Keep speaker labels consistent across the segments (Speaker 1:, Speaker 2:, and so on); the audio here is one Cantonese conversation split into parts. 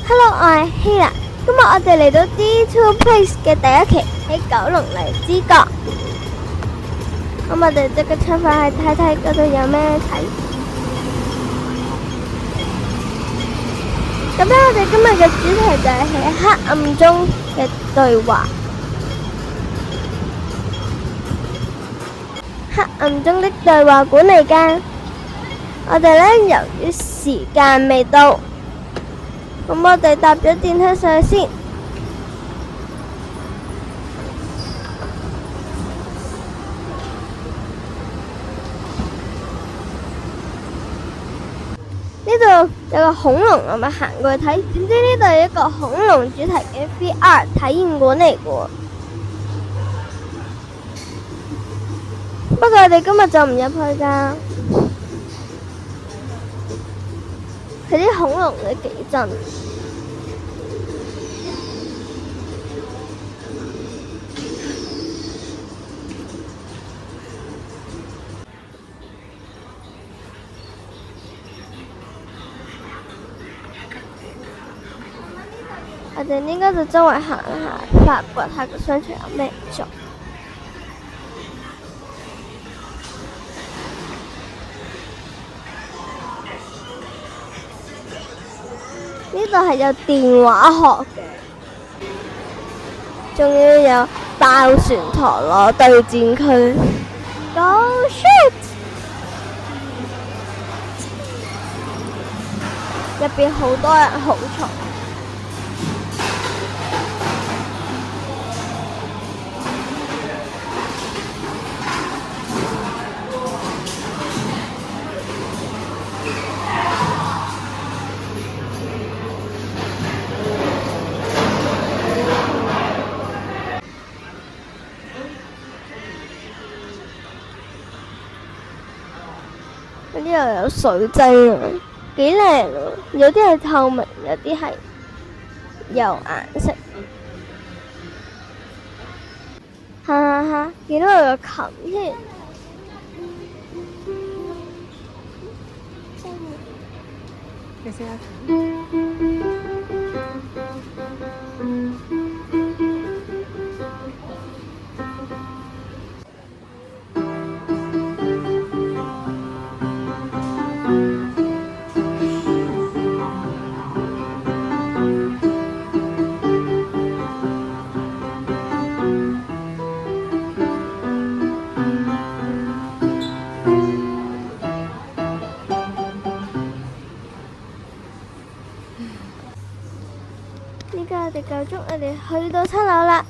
Speaker 1: Hello，我係希娜。今日我哋嚟到 D2 Place 嘅第一期喺九龍荔枝角。咁我哋即刻出發去睇睇嗰度有咩睇。咁咧，我哋今日嘅主題就係喺黑暗中嘅對話。黑暗中的對話館嚟㗎。我哋咧由於時間未到，咁我哋搭咗電梯上去先。呢度有個恐龍，我咪行過去睇，點知呢度係一個恐龍主題嘅 VR 體驗館嚟嘅。不過我哋今日就唔入去㗎。佢啲恐龍都幾真。我哋應該就周圍行下，發掘下個商場有咩做。呢度係有電話殼嘅，仲要有爆旋陀螺對戰區。Go shit！ 入邊好多人，好嘈。呢度有水晶啊，幾靚啊！有啲係透明，有啲係有顏色。哈，見到有個琴添。你試下。依家我哋夠鐘，我哋去到7樓啦。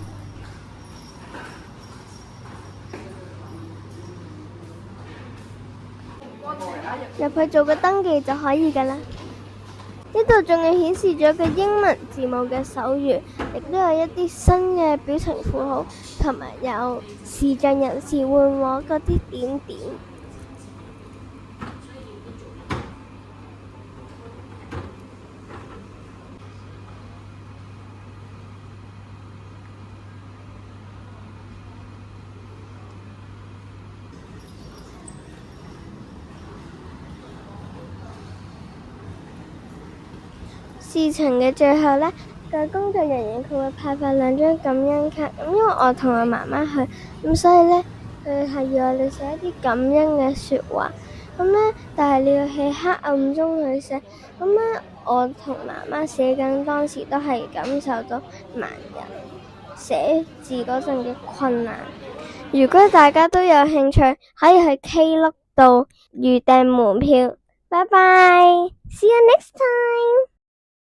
Speaker 1: 入去做個登記就可以㗎啦。呢度仲有顯示咗個英文字母嘅手語，亦都有一啲新嘅表情符號，同埋有視障人士換畫嗰啲點點。事情嘅最後呢，個工作人員佢會派發2張感恩卡。咁因為我同我媽媽去，咁所以呢，佢係要我哋寫一啲感恩嘅說話。咁呢，但係你要喺黑暗中去寫。咁呢，我同媽媽寫緊當時都係感受到盲人寫字嗰陣嘅困難。如果大家都有興趣，可以去 Klook 度預訂門票。拜拜，See you next time。